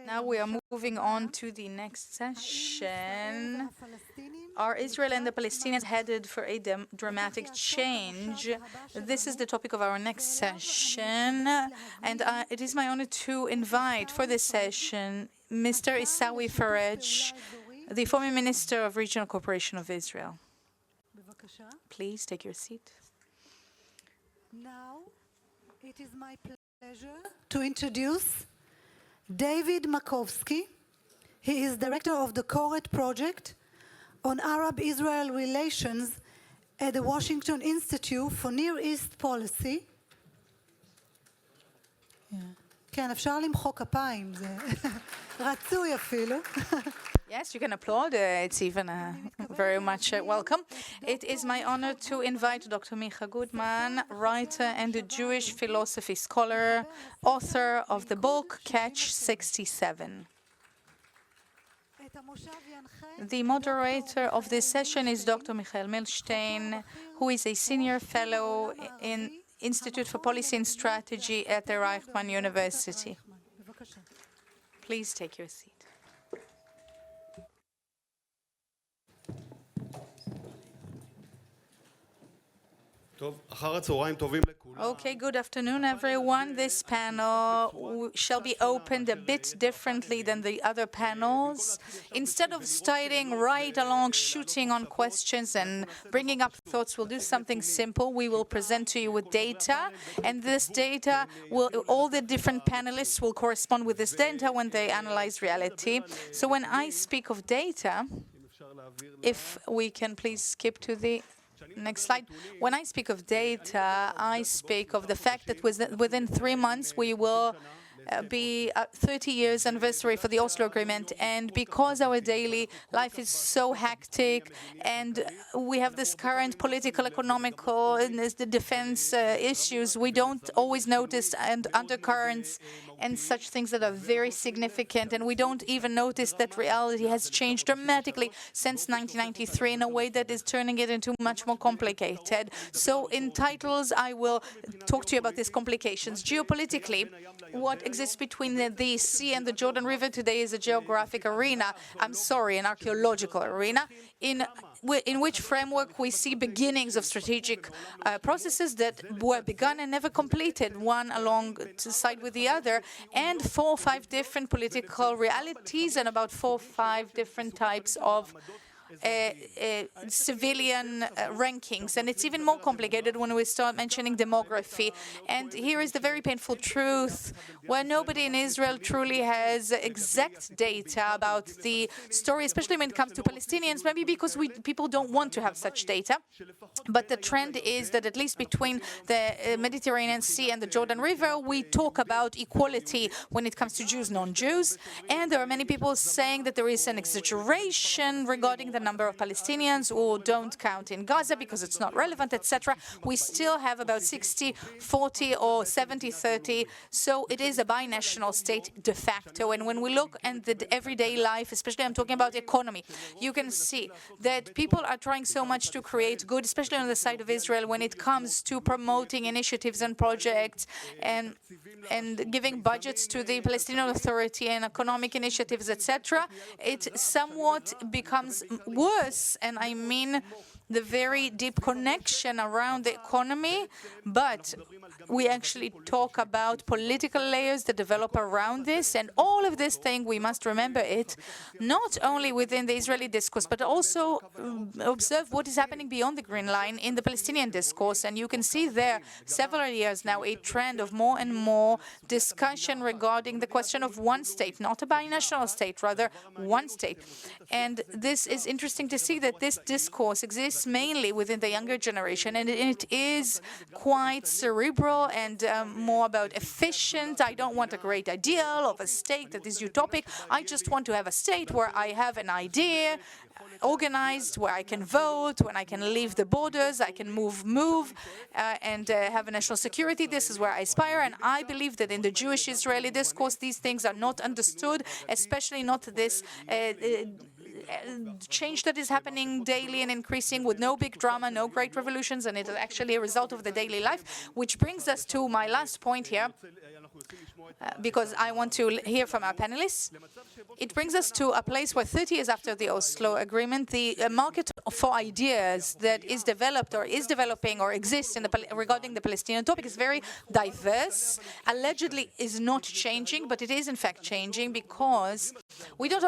Now we are moving on to the next session. Are Israel and the Palestinians headed for a dramatic change? This is the topic of our next session, and it is my honor to invite for this session Mr. Issawi Frej, the former Minister of Regional Cooperation of Israel. Please take your seat. Now, it is my pleasure to introduce David Makovsky. He is director of the Koret project on Arab-Israel relations at the Washington Institute for Near East Policy. כן, אפשר למחוא כפיים, זה רצוי אפילו. Yes, you can applaud. It's even very much welcome. It is my honor to invite Dr. Micah Goodman, writer and a Jewish philosophy scholar, author of the book Catch 67. The moderator of this session is Dr. Milshtein, who is a senior fellow in Institute for Policy and Strategy at the Reichman University. Please take your seat. Okay, good afternoon, everyone. This panel shall be opened a bit differently than the other panels. Instead of starting right along, shooting on questions and bringing up thoughts, we'll do something simple. We will present to you with data, and this data all the different panelists will correspond with this data when they analyze reality. So when I speak of data, if we can please skip to the next slide. When I speak of data, I speak of the fact that within 3 months we will be 30 years anniversary for the Oslo Agreement, and because our daily life is so hectic and we have this current political, economical, and the defense issues, we don't always notice and undercurrents and such things that are very significant, and we don't even notice that reality has changed dramatically since 1993 in a way that is turning it into much more complicated. So in titles, I will talk to you about these complications. Geopolitically, what exists between the sea and the Jordan River today is a geographic arena, an archaeological arena, in which framework we see beginnings of strategic processes that were begun and never completed, one alongside with the other, and 4 or 5 different political realities and about 4 or 5 different types of civilian rankings. And it's even more complicated when we start mentioning demography. And here is the very painful truth, where nobody in Israel truly has exact data about the story, especially when it comes to Palestinians, maybe because people don't want to have such data. But the trend is that at least between the Mediterranean Sea and the Jordan River, we talk about equality when it comes to Jews, non-Jews. And there are many people saying that there is an exaggeration regarding the number of Palestinians who don't count in Gaza because it's not relevant, etc. We still have about 60-40 or 70-30, so it is a binational state de facto. And when we look at the everyday life, especially I'm talking about economy, you can see that people are trying so much to create good, especially on the side of Israel, when it comes to promoting initiatives and projects and giving budgets to the Palestinian Authority and economic initiatives, etc. It somewhat becomes worse, and I mean the very deep connection around the economy, but we actually talk about political layers that develop around this, and all of this thing, we must remember it, not only within the Israeli discourse, but also observe what is happening beyond the Green Line in the Palestinian discourse. And you can see there, several years now, a trend of more and more discussion regarding the question of one state, not a binational state, rather one state. And this is interesting to see that this discourse exists mainly within the younger generation, and it is quite cerebral and more about efficient. I don't want a great ideal of a state that is utopic. I just want to have a state where I have an idea, organized, where I can vote, when I can leave the borders, I can move, and have a national security. This is where I aspire, and I believe that in the Jewish-Israeli discourse, these things are not understood, especially not this change that is happening daily and increasing with no big drama, no great revolutions, and it is actually a result of the daily life, which brings us to my last point here, because I want to hear from our panelists. It brings us to a place where 30 years after the Oslo Agreement, the market for ideas that is developed or is developing or exists regarding the Palestinian topic is very diverse, allegedly is not changing, but it is in fact changing because we don't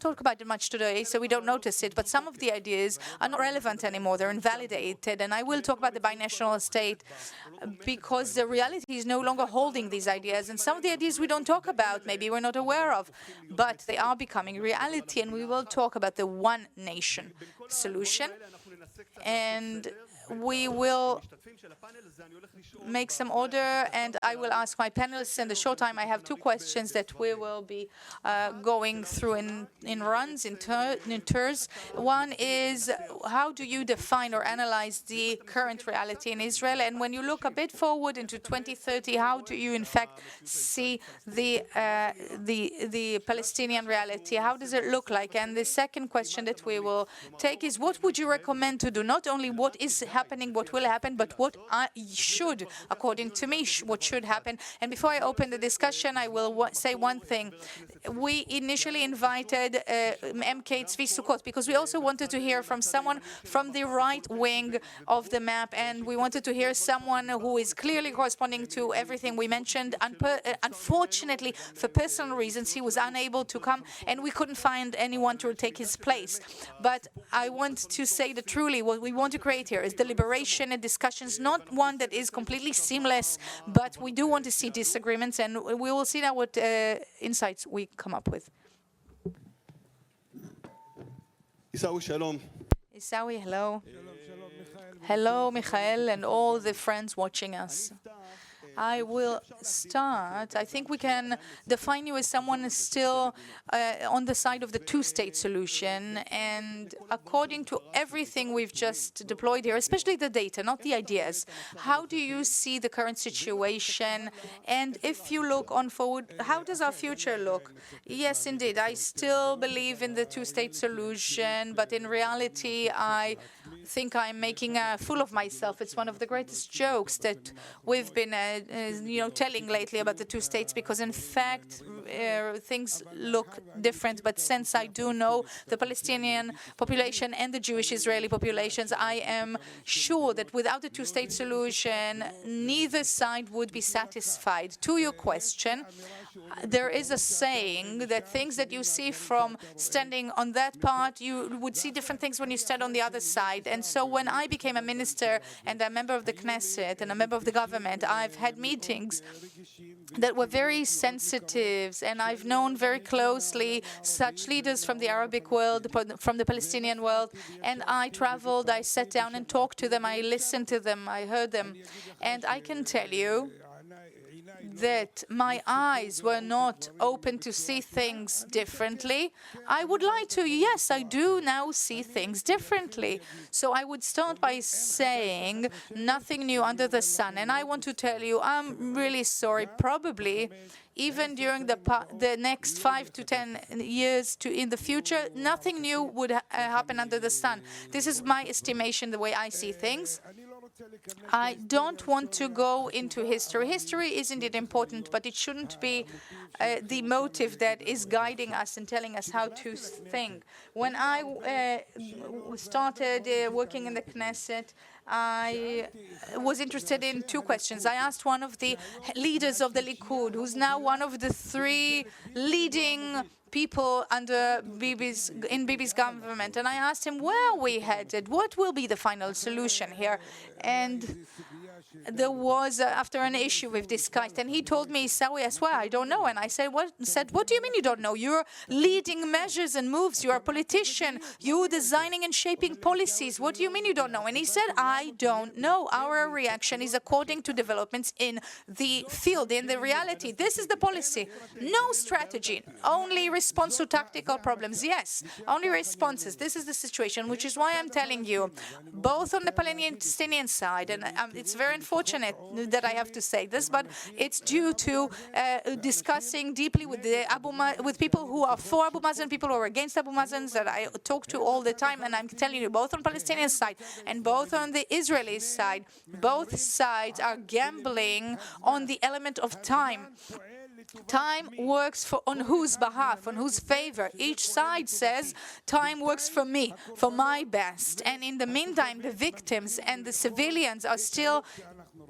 talk about it much today, so we don't notice it, but some of the ideas are not relevant anymore, they're invalidated, and I will talk about the binational state because the reality is no longer holding these ideas, and some of the ideas we don't talk about, maybe we're not aware of, but they are becoming reality, and we will talk about the one nation solution, and we will make some order, and I will ask my panelists in the short time. I have two questions that we will be going through in runs, in tours. One is, how do you define or analyze the current reality in Israel? And when you look a bit forward into 2030, how do you in fact see the Palestinian reality? How does it look like? And the second question that we will take is, what would you recommend to do? Not only what is happening, what will happen, but what should, according to me, what should happen. And before I open the discussion, I will say one thing. We initially invited MK Tzvi Sukkot because we also wanted to hear from someone from the right wing of the map, and we wanted to hear someone who is clearly corresponding to everything we mentioned. Unfortunately, for personal reasons, he was unable to come, and we couldn't find anyone to take his place. But I want to say that truly what we want to create here is deliberation and discussions, not one that is completely seamless, but we do want to see disagreements, and we will see now what insights we come up with. Issawi, shalom. Issawi, hello. Hello, Michael, and all the friends watching us. I will start. I think we can define you as someone still on the side of the two-state solution. And according to everything we've just deployed here, especially the data, not the ideas, how do you see the current situation? And if you look on forward, how does our future look? Yes, indeed, I still believe in the two-state solution, but in reality, I think I'm making a fool of myself. It's one of the greatest jokes that we've been telling lately about the two states, because in fact things look different. But since I do know the Palestinian population and the Jewish Israeli populations, I am sure that without the two-state solution, neither side would be satisfied. To your question, there is a saying that things that you see from standing on that part, you would see different things when you stand on the other side. And so when I became a minister and a member of the Knesset and a member of the government, I've had meetings that were very sensitive, and I've known very closely such leaders from the Arabic world, from the Palestinian world, and I traveled, I sat down and talked to them, I listened to them, I heard them, and I can tell you that my eyes were not open to see things differently. I would lie to you. Yes, I do now see things differently. So I would start by saying nothing new under the sun. And I want to tell you, I'm really sorry. Probably even during the next 5 to 10 years in the future, nothing new would happen under the sun. This is my estimation, the way I see things. I don't want to go into history. History is indeed important, but it shouldn't be the motive that is guiding us and telling us how to think. When I started working in the Knesset, I was interested in two questions. I asked one of the leaders of the Likud, who's now one of the three leading people in Bibi's government, and I asked him where are we headed, what will be the final solution here, and there was after an issue we've discussed, and he told me, Issawi, I swear I don't know. And I said, what do you mean you don't know? You're leading measures and moves, you're a politician, you're designing and shaping policies, what do you mean you don't know? And he said, I don't know. Our reaction is according to developments in the field, in the reality. This is the policy, no strategy, only response to tactical problems. Yes, only responses. This is the situation, which is why I'm telling you, both on the Palestinian side, and it's very unfortunate that I have to say this, but it's due to discussing deeply with with people who are for Abu Mazen, people who are against Abu Mazen, that I talk to all the time, and I'm telling you, both on Palestinian side and both on the Israeli side, both sides are gambling on the element of time. Time works on whose behalf, on whose favor. Each side says, time works for me, for my best. And in the meantime, the victims and the civilians are still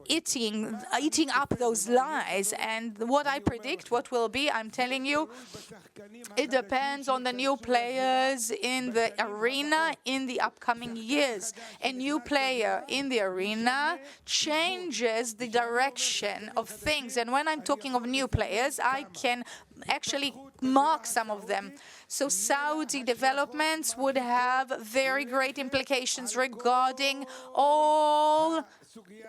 eating up those lies. And what I predict, what will be, I'm telling you, it depends on the new players in the arena in the upcoming years. A new player in the arena changes the direction of things. And when I'm talking of new players, I can actually mark some of them. So Saudi developments would have very great implications regarding all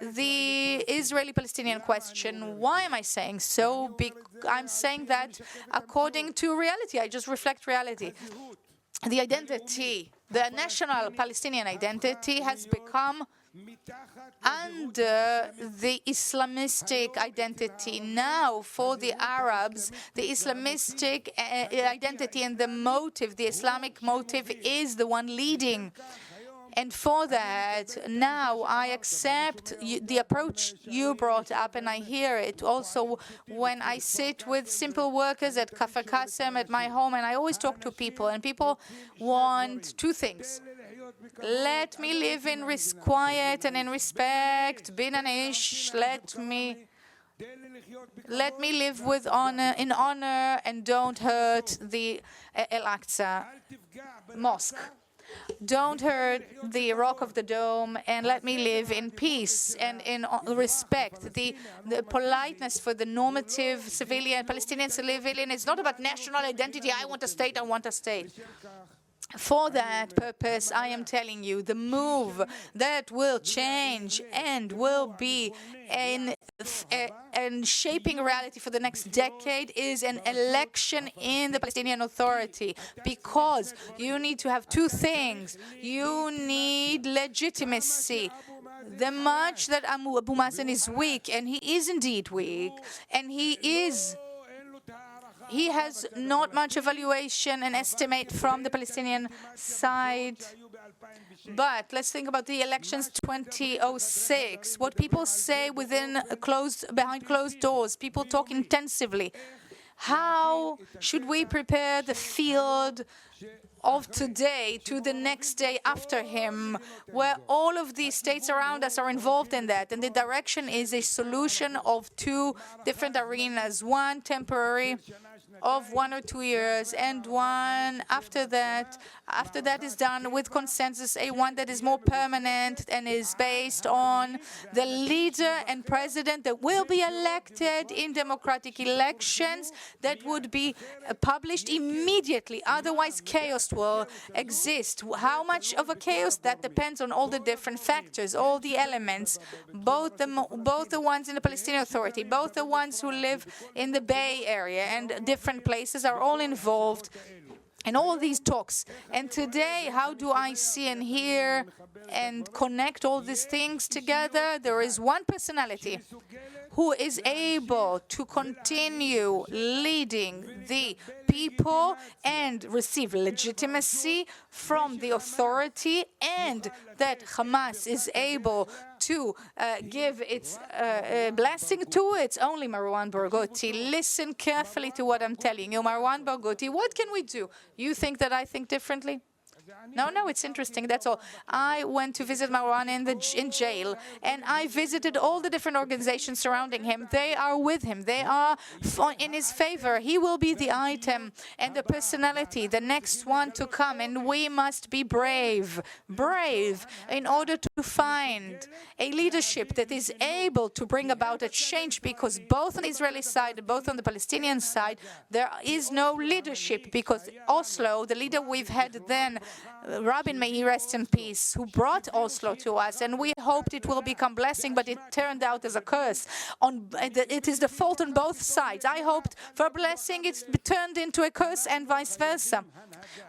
the Israeli-Palestinian question. Why am I saying so? I'm saying that according to reality. I just reflect reality. The identity, the national Palestinian identity has become under the Islamistic identity. Now, for the Arabs, the Islamistic identity and the motive, the Islamic motive, is the one leading. And for that, now I accept the approach you brought up, and I hear it also when I sit with simple workers at Kafar Qasem at my home, and I always talk to people, and people want two things. Let me live in quiet and in respect, bin anish, let me live with honor, in honor, and don't hurt the Al-Aqsa Mosque. Don't hurt the Rock of the Dome, and let me live in peace and in respect. The politeness for the normative civilian, Palestinian civilian, is not about national identity. I want a state, I want a state. For that purpose, I am telling you, the move that will change and will be in shaping reality for the next decade is an election in the Palestinian Authority, because you need to have two things. You need legitimacy. The much that Abu Mazen is weak, and he is indeed weak, and he has not much evaluation and estimate from the Palestinian side. But let's think about the elections 2006. What people say behind closed doors. People talk intensively. How should we prepare the field of today to the next day after him, where all of the states around us are involved in that, and the direction is a solution of two different arenas, one temporary of 1 or 2 years, and one after that is done with consensus, one that is more permanent and is based on the leader and president that will be elected in democratic elections that would be published immediately. Otherwise, chaos will exist. How much of a chaos? That depends on all the different factors, all the elements, both the ones in the Palestinian Authority, both the ones who live in the Bay Area and different places are all involved in all these talks. And today, how do I see and hear and connect all these things together? There is one personality who is able to continue leading the people and receive legitimacy from the authority, and that Hamas is able to give its blessing to, it's only Marwan Barghouti. Listen carefully to what I'm telling you. Marwan Barghouti, what can we do? You think that I think differently? No, it's interesting, that's all. I went to visit Marwan in jail, and I visited all the different organizations surrounding him. They are with him. They are in his favor. He will be the item and the personality, the next one to come, and we must be brave in order to find a leadership that is able to bring about a change, because both on the Israeli side and both on the Palestinian side, there is no leadership, because Oslo, the leader we've had then, Rabin, may he rest in peace, who brought Oslo to us, and we hoped it will become blessing, but it turned out as a curse. It is the fault on both sides. I hoped for blessing, it's turned into a curse, and vice versa.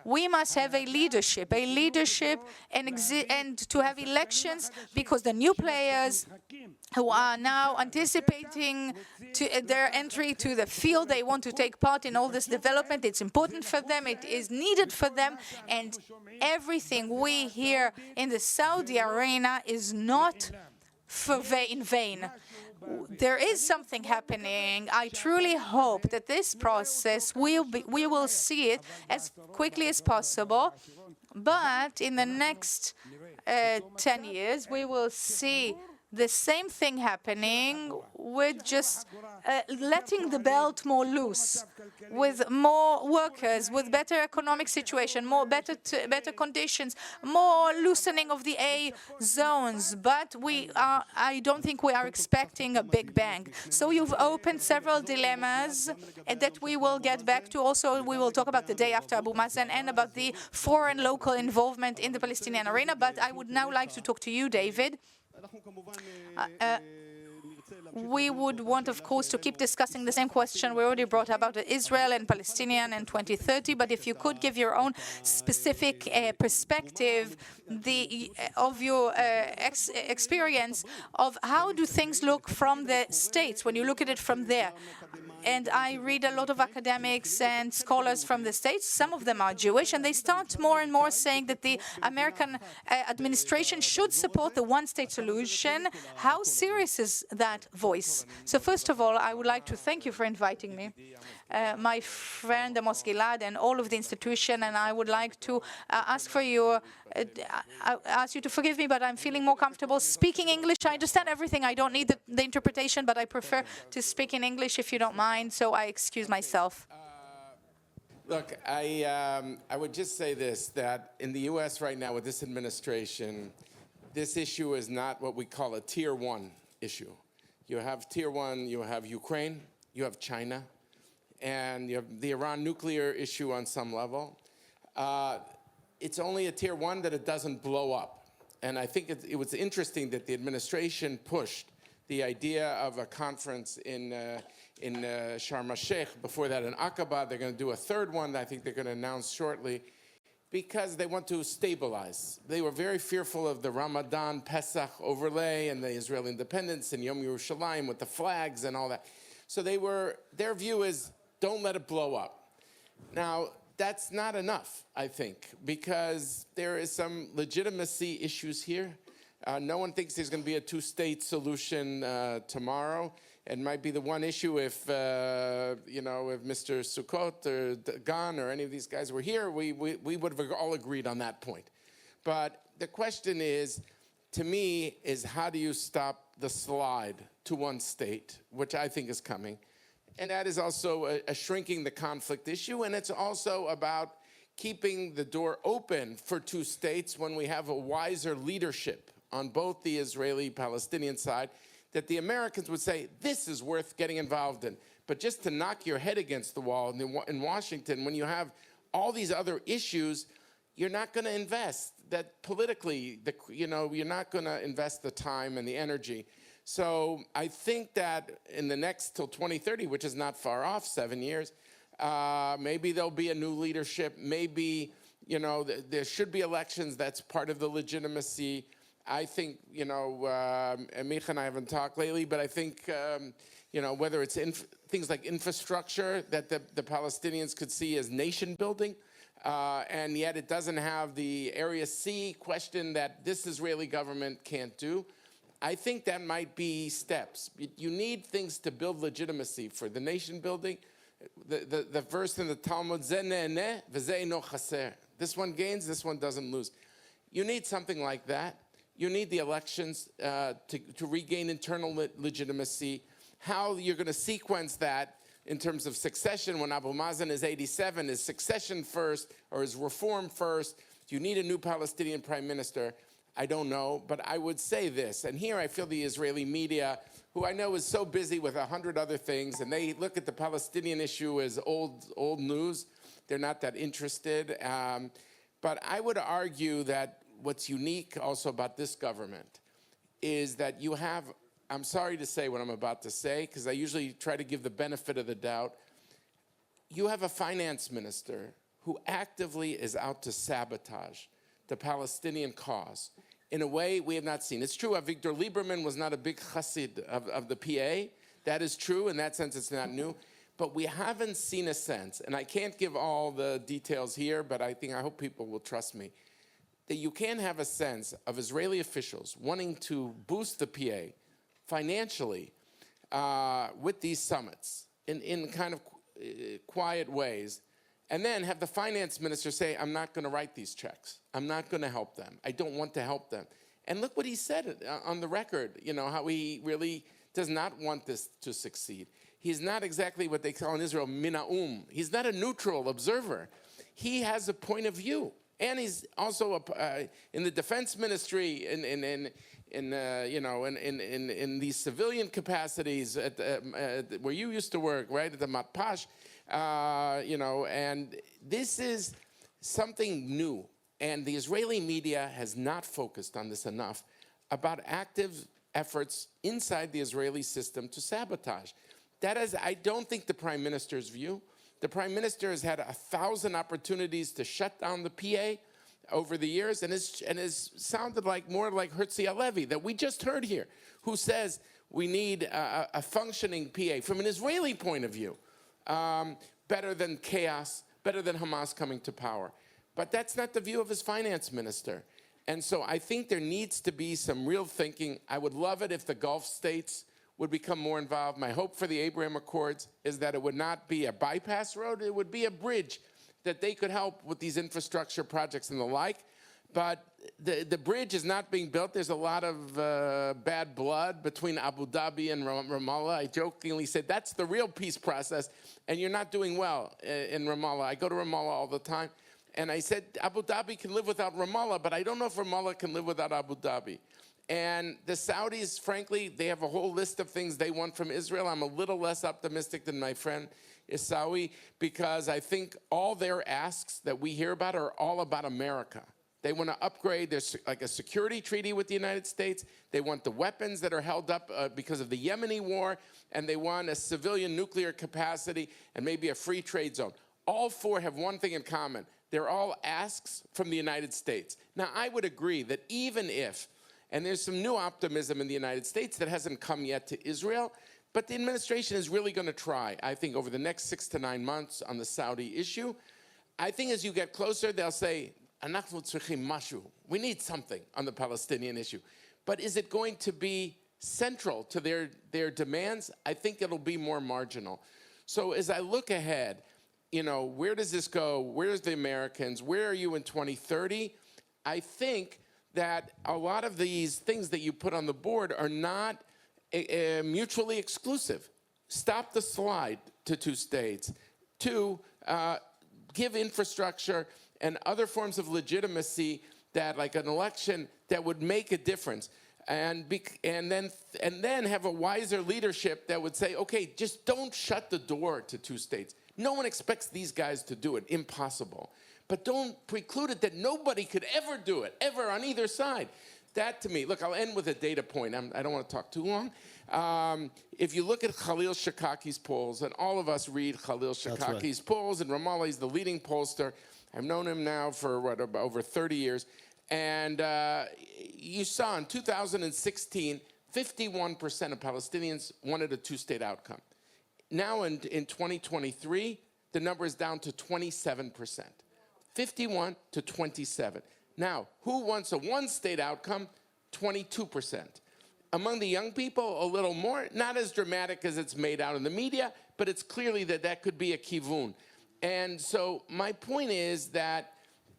We must have a leadership and to have elections, because the new players who are now anticipating their entry to the field, they want to take part in all this development. It's important for them, it is needed for them, and everything we hear in the Saudi arena is not in vain. There is something happening. I truly hope that this process we will see it as quickly as possible, but in the next 10 years we will see the same thing happening with just letting the belt more loose, with more workers, with better economic situation, better conditions, more loosening of the A zones. But I don't think we are expecting a big bang. So you've opened several dilemmas that we will get back to. Also, we will talk about the day after Abu Mazen and about the foreign local involvement in the Palestinian arena. But I would now like to talk to you, David. We would want, of course, to keep discussing the same question we already brought about Israel and Palestinian in 2030, but if you could give your own specific perspective of your experience of how do things look from the States, when you look at it from there. And I read a lot of academics and scholars from the States. Some of them are Jewish, and they start more and more saying that the American administration should support the one-state solution. How serious is that voice? So first of all, I would like to thank you for inviting me, my friend Amos Gilad, and all of the institution. And I would like to ask you to forgive me, but I'm feeling more comfortable speaking English. I understand everything. I don't need the interpretation, but I prefer to speak in English, if you don't mind. So I excuse myself. Look, I would just say this, that in the U.S. right now with this administration, this issue is not what we call a tier one issue. You have tier one, you have Ukraine, you have China, and you have the Iran nuclear issue on some level. It's only a tier one that it doesn't blow up. And I think it was interesting that the administration pushed the idea of a conference in Sharm el-Sheikh. Before that in Aqaba. They're going to do a third one that I think they're going to announce shortly, because they want to stabilize. They were very fearful of the Ramadan, Pesach overlay and the Israeli independence and Yom Yerushalayim with the flags and all that. So their view is, don't let it blow up. Now, that's not enough, I think, because there is some legitimacy issues here. No one thinks there's going to be a two-state solution tomorrow. It might be the one issue if Mr. Sukkot or Gan or any of these guys were here, we would have all agreed on that point. But the question is, to me, is how do you stop the slide to one state, which I think is coming. And that is also a shrinking the conflict issue, and it's also about keeping the door open for two states when we have a wiser leadership on both the Israeli-Palestinian side, that the Americans would say, this is worth getting involved in. But just to knock your head against the wall in Washington, when you have all these other issues, you're not going to invest. That politically, you're not going to invest the time and the energy. So I think that in the next, till 2030, which is not far off, 7 years, maybe there'll be a new leadership. Maybe, there should be elections. That's part of the legitimacy. I think, and Micah and I haven't talked lately, but I think, whether it's things like infrastructure that the Palestinians could see as nation building, and yet it doesn't have the Area C question that this Israeli government can't do. I think that might be steps. You need things to build legitimacy for the nation building. The verse in the Talmud, this one gains, this one doesn't lose. You need something like that. You need the elections to regain internal legitimacy. How you're going to sequence that in terms of succession when Abu Mazen is 87, is succession first or is reform first? Do you need a new Palestinian prime minister? I don't know, but I would say this, and here I feel the Israeli media, who I know is so busy with 100 other things, and they look at the Palestinian issue as old news. They're not that interested. But I would argue that what's unique also about this government is that you have, I'm sorry to say what I'm about to say, because I usually try to give the benefit of the doubt. You have a finance minister who actively is out to sabotage the Palestinian cause in a way we have not seen. It's true, Avigdor Lieberman was not a big chassid of the PA. That is true. In that sense, it's not new. But we haven't seen a sense, and I can't give all the details here, but I hope people will trust me, that you can have a sense of Israeli officials wanting to boost the PA financially with these summits in kind of quiet ways, and then have the finance minister say, I'm not going to write these checks. I'm not going to help them. I don't want to help them. And look what he said on the record, how he really does not want this to succeed. He's not exactly what they call in Israel, minaum. He's not a neutral observer. He has a point of view. And he's also in the defense ministry, in these civilian capacities where you used to work, right, at the Matpash, and this is something new. And the Israeli media has not focused on this enough about active efforts inside the Israeli system to sabotage. That is, I don't think, the prime minister's view. The prime minister has had 1,000 opportunities to shut down the PA over the years, and has sounded more like Herzliya that we just heard here, who says we need a functioning PA from an Israeli point of view, better than chaos, better than Hamas coming to power. But that's not the view of his finance minister. And so I think there needs to be some real thinking. I would love it if the Gulf states would become more involved. My hope for the Abraham Accords is that it would not be a bypass road, it would be a bridge that they could help with these infrastructure projects and the like. But the bridge is not being built. There's a lot of bad blood between Abu Dhabi and Ramallah. I jokingly said, that's the real peace process, and you're not doing well in Ramallah. I go to Ramallah all the time, and I said, Abu Dhabi can live without Ramallah, but I don't know if Ramallah can live without Abu Dhabi. And the Saudis, frankly, they have a whole list of things they want from Israel. I'm a little less optimistic than my friend Issawi, because I think all their asks that we hear about are all about America. They want to upgrade, there's like a security treaty with the United States. They want the weapons that are held up because of the Yemeni war, and they want a civilian nuclear capacity and maybe a free trade zone. All four have one thing in common. They're all asks from the United States. Now, I would agree that even if, and there's some new optimism in the United States that hasn't come yet to Israel, but the administration is really going to try, I think, over the next 6 to 9 months on the Saudi issue. I think as you get closer, they'll say, we need something on the Palestinian issue. But is it going to be central to their demands? I think it'll be more marginal. So as I look ahead, where does this go? Where's the Americans? Where are you in 2030? I think that a lot of these things that you put on the board are not mutually exclusive. Stop the slide to 2 states. 2, give infrastructure and other forms of legitimacy that, like an election, that would make a difference. And then have a wiser leadership that would say, okay, just don't shut the door to 2 states. No one expects these guys to do it. Impossible. But don't preclude it that nobody could ever do it, ever on either side. That, to me, look, I'll end with a data point. I don't want to talk too long. If you look at Khalil Shikaki's polls, and all of us read Khalil Shikaki's polls, and Ramallah is the leading pollster. I've known him now for, over 30 years. And you saw in 2016, 51% of Palestinians wanted a 2-state outcome. Now in 2023, the number is down to 27%. 51 to 27. Now, who wants a 1-state outcome? 22%. Among the young people, a little more, not as dramatic as it's made out in the media, but it's clearly that could be a kivun. And so my point is that,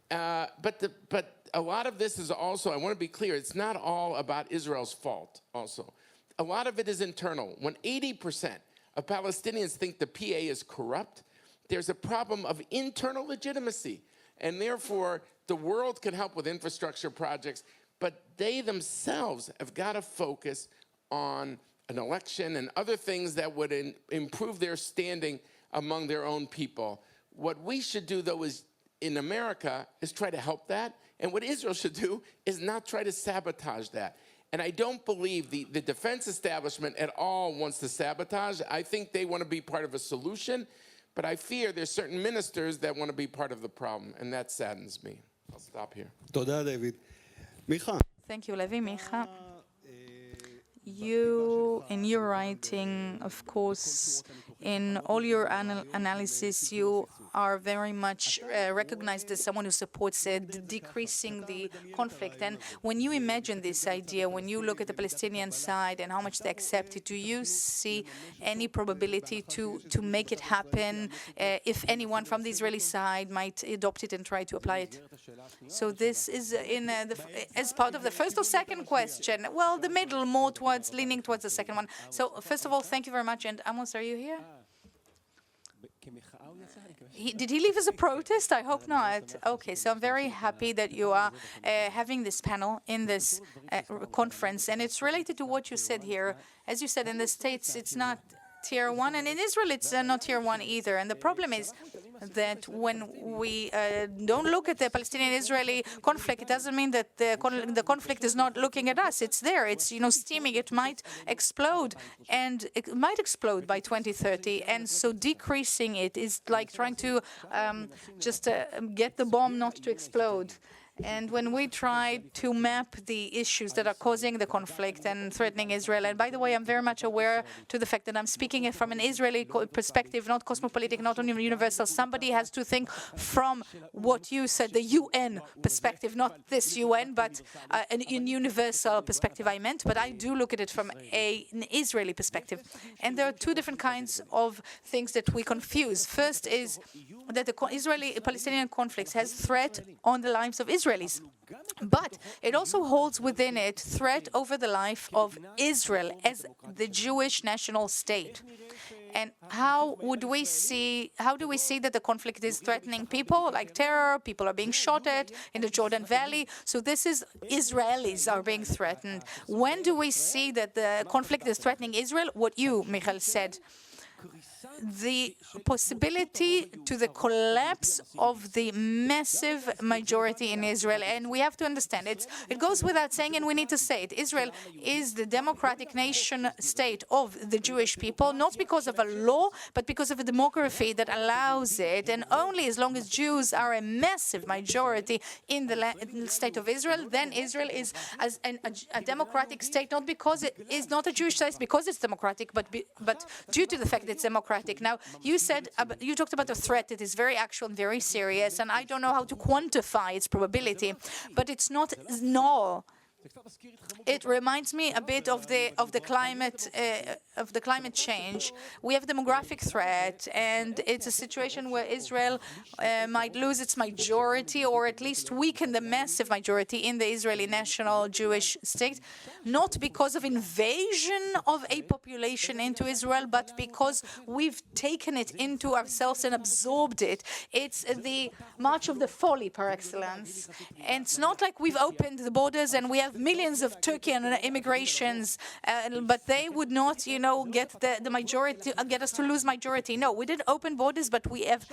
but a lot of this is also, I want to be clear, it's not all about Israel's fault also. A lot of it is internal. When 80% of Palestinians think the PA is corrupt, there's a problem of internal legitimacy. And therefore, the world can help with infrastructure projects, but they themselves have got to focus on an election and other things that would improve their standing among their own people. What we should do, though, is in America is try to help that. And what Israel should do is not try to sabotage that. And I don't believe the defense establishment at all wants to sabotage. I think they want to be part of a solution. But I fear there's certain ministers that want to be part of the problem. And that saddens me. I'll stop here. תודה, דוד. מיכה. Thank you, Levi. Micha. You, in your writing, of course, in all your analysis, you are very much recognized as someone who supports decreasing the conflict. And when you imagine this idea, when you look at the Palestinian side and how much they accept it, do you see any probability to make it happen if anyone from the Israeli side might adopt it and try to apply it? So this is as part of the first or second question. Well, the middle, more leaning towards the second one. So first of all, thank you very much. And Amos, are you here? Did he leave as a protest? I hope not. Okay, so I'm very happy that you are having this panel in this conference. And it's related to what you said here. As you said, in the States, it's not Tier 1, and in Israel, it's not Tier 1 either. And the problem is that when we don't look at the Palestinian-Israeli conflict, it doesn't mean that the conflict is not looking at us. It's there. It's, steaming. It might explode, and it might explode by 2030. And so decreasing it is like trying to just get the bomb not to explode. And when we try to map the issues that are causing the conflict and threatening Israel, and by the way, I'm very much aware to the fact that I'm speaking from an Israeli perspective, not cosmopolitic, not only universal. Somebody has to think from what you said, the UN perspective, not this UN, but an universal perspective I meant. But I do look at it from an Israeli perspective. And there are two different kinds of things that we confuse. First is that the Israeli-Palestinian conflict has threat on the lives of Israelis. But it also holds within it threat over the life of Israel as the Jewish national state. And how do we see that the conflict is threatening people like terror? People are being shot at in the Jordan Valley. So this is Israelis are being threatened. When do we see that the conflict is threatening Israel? What you, Michael, said. The possibility to the collapse of the massive majority in Israel. And we have to understand, it goes without saying, and we need to say it. Israel is the democratic nation state of the Jewish people, not because of a law, but because of a demography that allows it. And only as long as Jews are a massive majority in the state of Israel, then Israel is a democratic state, not because it is not a Jewish state, because it's democratic, but due to the fact that it's democratic. Now, you talked about a threat that is very actual and very serious, and I don't know how to quantify its probability, but it's not null. It reminds me a bit of the climate change. We have a demographic threat, and it's a situation where Israel might lose its majority, or at least weaken the massive majority in the Israeli national Jewish state, not because of invasion of a population into Israel, but because we've taken it into ourselves and absorbed it. It's the march of the folly par excellence. And it's not like we've opened the borders and we have millions of Turkish immigrations, but they would not, get the majority, get us to lose majority. No, we didn't open borders, but we have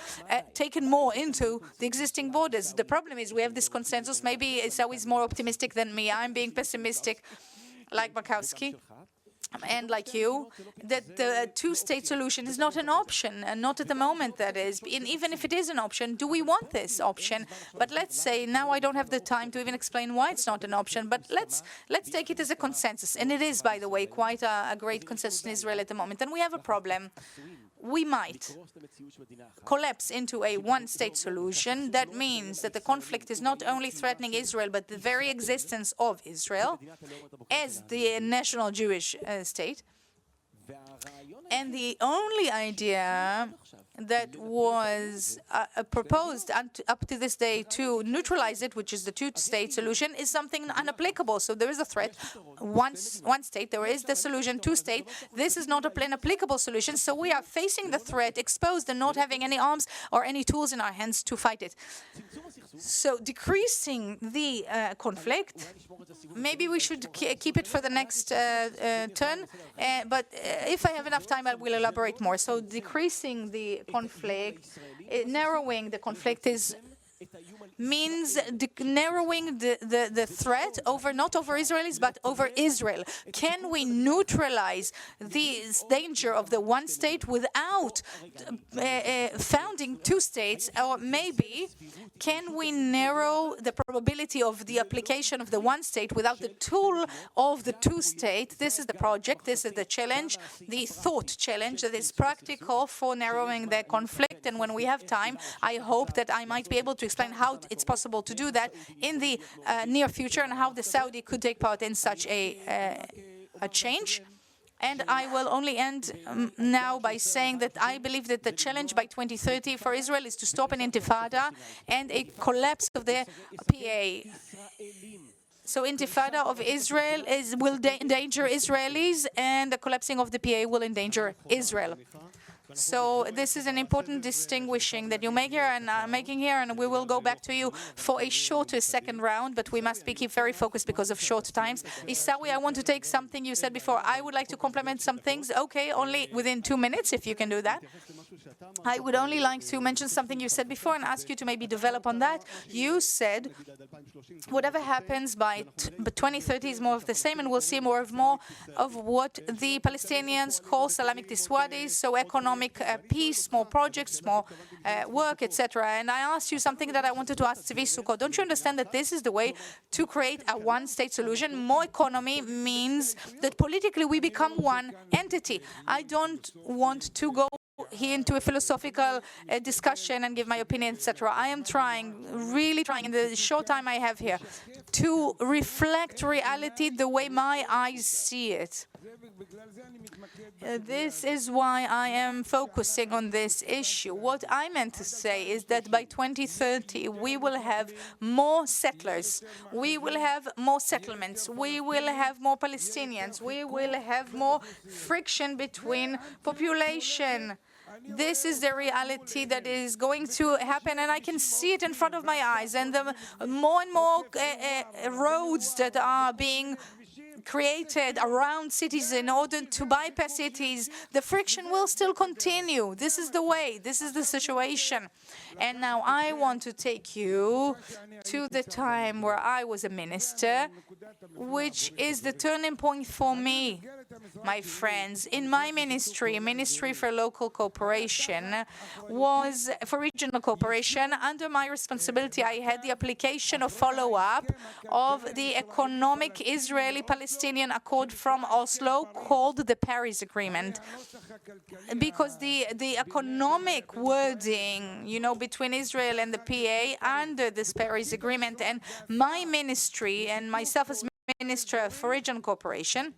taken more into the existing borders. The problem is we have this consensus. Maybe Issawi is more optimistic than me. I'm being pessimistic, like Makovsky. And like you, that the two-state solution is not an option, and not at the moment, that is. And even if it is an option, do we want this option? But let's say, now I don't have the time to even explain why it's not an option, but let's take it as a consensus. And it is, by the way, quite a great consensus in Israel at the moment. And we have a problem. We might collapse into a one-state solution. That means that the conflict is not only threatening Israel, but the very existence of Israel as the national Jewish state. And the only idea that was proposed up to this day to neutralize it, which is the two-state solution, is something unapplicable. So there is a threat, one state, there is the solution, two-state. This is not an applicable solution, so we are facing the threat, exposed and not having any arms or any tools in our hands to fight it. So decreasing the conflict, maybe we should keep it for the next turn, but if I have enough time, I will elaborate more. So decreasing the conflict, narrowing the conflict is means narrowing the threat not over Israelis, but over Israel. Can we neutralize the danger of the one state without founding two states? Or maybe, can we narrow the probability of the application of the one state without the tool of the two state? This is the project, this is the challenge, the thought challenge that is practical for narrowing the conflict. And when we have time, I hope that I might be able to explain how it's possible to do that in the near future and how the Saudi could take part in such a change. And I will only end now by saying that I believe that the challenge by 2030 for Israel is to stop an intifada and a collapse of the PA. So intifada of Israel will endanger Israelis, and the collapsing of the PA will endanger Israel. So this is an important distinguishing that you make here and I'm making here, and we will go back to you for a shorter second round, but we must keep very focused because of short times. Issawi, I want to take something you said before. I would like to complement some things. Okay, only within 2 minutes, if you can do that. I would only like to mention something you said before and ask you to maybe develop on that. You said whatever happens by 2030 is more of the same, and we'll see more of what the Palestinians call Salamic Diswadis, so economic peace, more projects, more work, etc. And I asked you something that I wanted to ask Tzvi Sukkot. Don't you understand that this is the way to create a one-state solution? More economy means that politically we become one entity. I don't want to go here into a philosophical discussion and give my opinion, etc. I am really trying, in the short time I have here, to reflect reality the way my eyes see it. This is why I am focusing on this issue. What I meant to say is that by 2030, we will have more settlers, we will have more settlements, we will have more Palestinians, we will have more friction between population. This is the reality that is going to happen, and I can see it in front of my eyes. And the more and more roads that are being created around cities in order to bypass cities, the friction will still continue. This is the way, this is the situation. And now I want to take you to the time where I was a minister, which is the turning point for me, my friends. In my ministry, Ministry for Local Cooperation, was for regional cooperation. Under my responsibility, I had the application of follow-up of the economic Israeli-Palestinian accord from Oslo called the Paris Agreement. Because the economic wording, between Israel and the PA under this Paris Agreement, and my ministry and myself as Minister for Regional Cooperation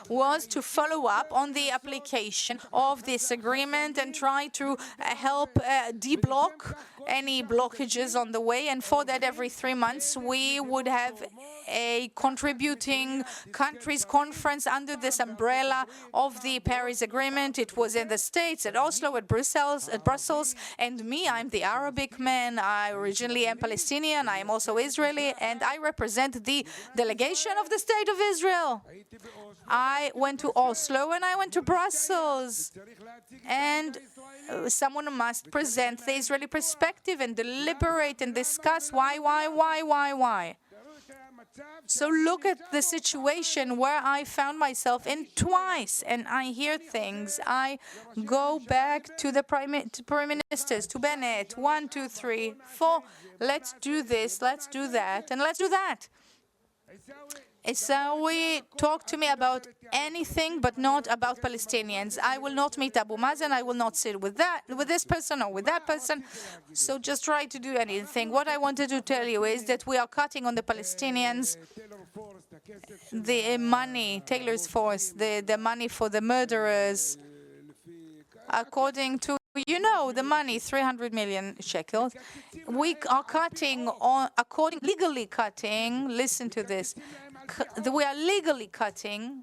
was to follow up on the application of this agreement and try to help deblock any blockages on the way. And for that, every 3 months, we would have a contributing countries conference under this umbrella of the Paris Agreement. It was in the States, at Oslo, at Brussels, and me, I'm the Arabic man. I originally am Palestinian. I am also Israeli, and I represent the delegation of the State of Israel. I went to Oslo and I went to Brussels, and someone must present the Israeli perspective and deliberate and discuss why. So look at the situation where I found myself in twice, and I hear things. I go back to the prime ministers, to Bennett, 1, 2, 3, 4. Let's do this, let's do that, and let's do that. Issawi, talk to me about anything but not about Palestinians. I will not meet Abu Mazen. I will not sit with this person or with that person. So just try to do anything. What I wanted to tell you is that we are cutting on the Palestinians the money, Taylor's Force, the money for the murderers, according to the money, 300 million shekels. We are cutting legally cutting, listen to this, we are legally cutting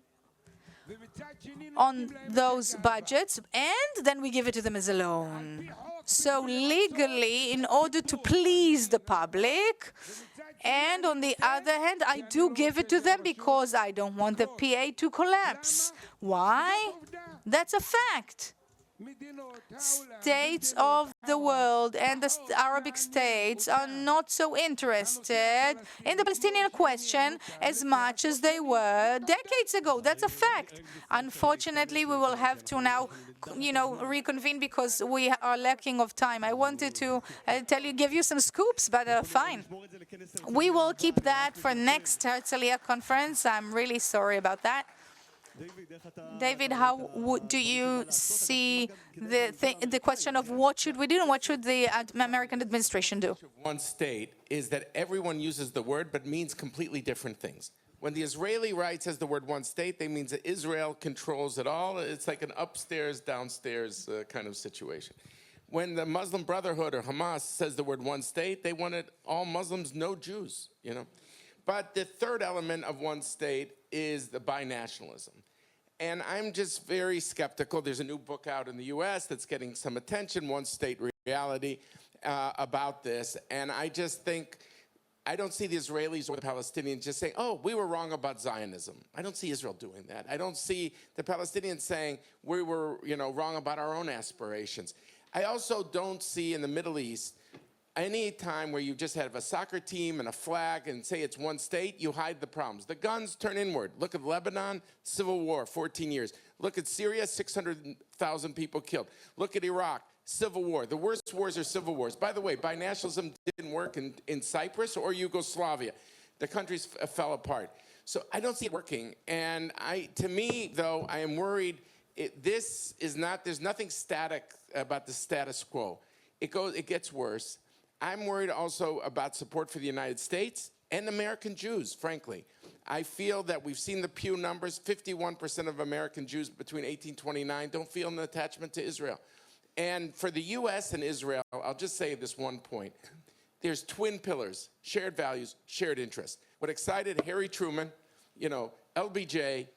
on those budgets, and then we give it to them as a loan. So legally, in order to please the public, and on the other hand, I do give it to them because I don't want the PA to collapse. Why? That's a fact. states of the world and the Arabic states are not so interested in the Palestinian question as much as they were decades ago. That's a fact. Unfortunately, we will have to now, reconvene because we are lacking of time. I wanted to give you some scoops, but fine. We will keep that for next Herzliya conference. I'm really sorry about that. David, how do you see the question of what should we do and what should the American administration do? One state is that everyone uses the word but means completely different things. When the Israeli right says the word one state, that means that Israel controls it all. It's like an upstairs, downstairs kind of situation. When the Muslim Brotherhood or Hamas says the word one state, they wanted all Muslims, no Jews, But the third element of one state is the binationalism. And I'm just very skeptical. There's a new book out in the US that's getting some attention, One State Reality, about this. And I just think, I don't see the Israelis or the Palestinians just saying, oh, we were wrong about Zionism. I don't see Israel doing that. I don't see the Palestinians saying we were, wrong about our own aspirations. I also don't see in the Middle East any time where you just have a soccer team and a flag and say it's one state, you hide the problems. The guns turn inward. Look at Lebanon, civil war, 14 years. Look at Syria, 600,000 people killed. Look at Iraq, civil war. The worst wars are civil wars. By the way, binationalism didn't work in Cyprus or Yugoslavia. The countries fell apart. So I don't see it working. And to me, though, I am worried. There's nothing static about the status quo. It gets worse. I'm worried also about support for the United States and American Jews, frankly. I feel that we've seen the Pew numbers. 51% of American Jews between 1829 don't feel an attachment to Israel. And for the U.S. and Israel, I'll just say this one point. There's twin pillars, shared values, shared interests. What excited Harry Truman, LBJ,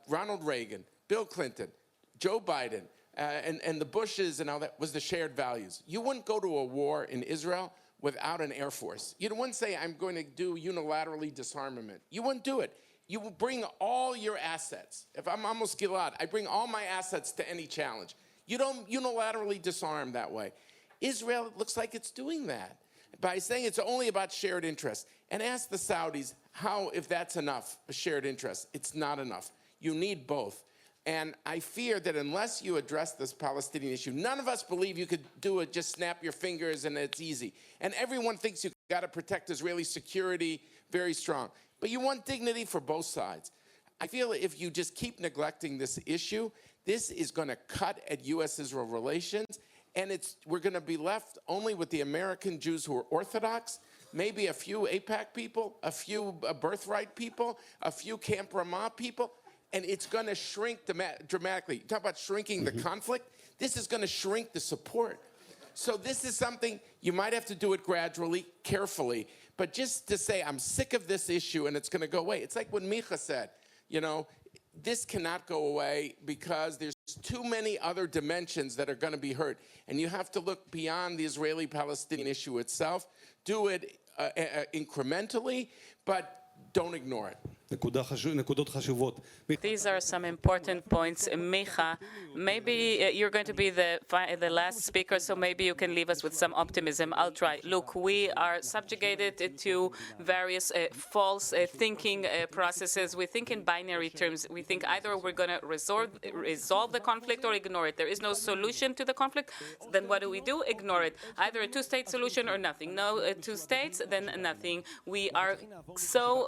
Ronald Reagan, Bill Clinton, Joe Biden, and the Bushes and all that was the shared values. You wouldn't go to a war in Israel without an air force. You wouldn't say, I'm going to do unilaterally disarmament. You wouldn't do it. You will bring all your assets. If I'm Amos Gilad, I bring all my assets to any challenge. You don't unilaterally disarm that way. Israel looks like it's doing that by saying it's only about shared interests. And ask the Saudis if that's enough, a shared interest. It's not enough. You need both. And I fear that unless you address this Palestinian issue, none of us believe you could do it, just snap your fingers and it's easy. And everyone thinks you've got to protect Israeli security very strong. But you want dignity for both sides. I feel if you just keep neglecting this issue, this is going to cut at U.S.-Israel relations, and we're going to be left only with the American Jews who are Orthodox, maybe a few AIPAC people, a few birthright people, a few Camp Ramah people, and it's going to shrink dramatically. You talk about shrinking the conflict. This is going to shrink the support. So this is something you might have to do it gradually, carefully, but just to say, I'm sick of this issue and it's going to go away. It's like what Micah said, this cannot go away because there's too many other dimensions that are going to be hurt. And you have to look beyond the Israeli-Palestinian issue itself, do it incrementally, but don't ignore it. These are some important points. Micah, maybe you're going to be the last speaker, so maybe you can leave us with some optimism. I'll try. Look, we are subjugated to various false thinking processes. We think in binary terms. We think either we're going to resolve the conflict or ignore it. There is no solution to the conflict. Then what do? Ignore it. Either a two-state solution or nothing. No two states, then nothing. We are so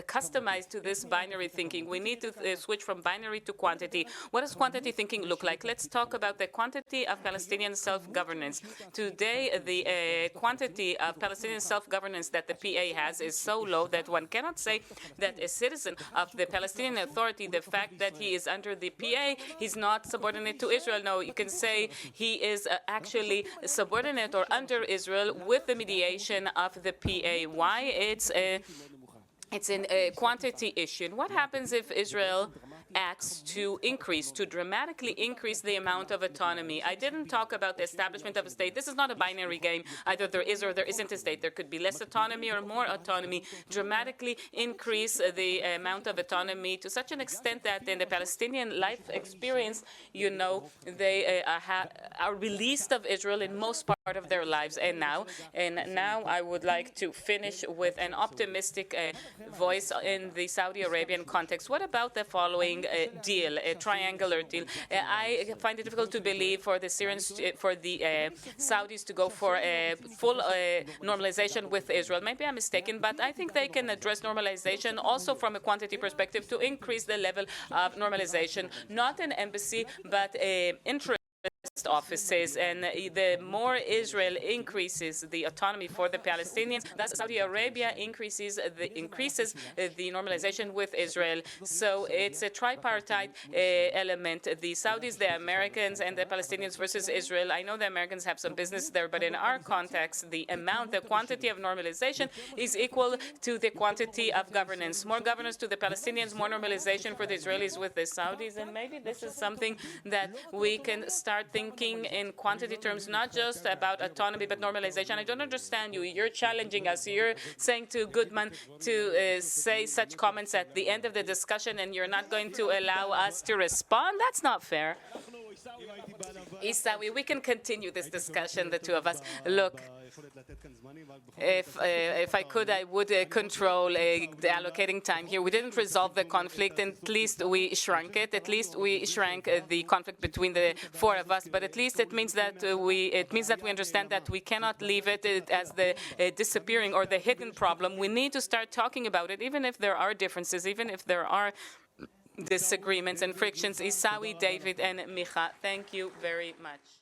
customized to this binary thinking. We need to switch from binary to quantity. What does quantity thinking look like? Let's talk about the quantity of Palestinian self-governance. Today, the quantity of Palestinian self-governance that the PA has is so low that one cannot say that a citizen of the Palestinian Authority, the fact that he is under the PA, he's not subordinate to Israel. No, you can say he is actually subordinate or under Israel with the mediation of the PA. Why? It's in a quantity issue. And what happens if Israel acts to dramatically increase the amount of autonomy. I didn't talk about the establishment of a state. This is not a binary game. Either there is or there isn't a state. There could be less autonomy or more autonomy. Dramatically increase the amount of autonomy to such an extent that in the Palestinian life experience, you know, they are released of Israel in most part of their lives. And now I would like to finish with an optimistic voice in the Saudi Arabian context. What about the following deal, a triangular deal? I find it difficult to believe for the Syrians, for the Saudis to go for a full normalization with Israel. Maybe I'm mistaken, but I think they can address normalization also from a quantity perspective to increase the level of normalization, not an embassy, but interest offices, and the more Israel increases the autonomy for the Palestinians, thus Saudi Arabia increases the normalization with Israel. So it's a tripartite element: the Saudis, the Americans, and the Palestinians versus Israel. I know the Americans have some business there, but in our context, the quantity of normalization is equal to the quantity of governance. More governance to the Palestinians, more normalization for the Israelis with the Saudis, and maybe this is something that we can start thinking in quantity terms, not just about autonomy, but normalization. I don't understand you. You're challenging us. You're saying to Goodman to say such comments at the end of the discussion, and you're not going to allow us to respond? That's not fair. Issawi, we can continue this discussion, the two of us. Look, if I could, I would control the allocating time here. We didn't resolve the conflict, and at least we shrunk it. At least we shrank the conflict between the four of us. But at least it means that we understand that we cannot leave it as the disappearing or the hidden problem. We need to start talking about it, even if there are differences, even if there are disagreements and frictions. Issawi, David, and Micah, thank you very much.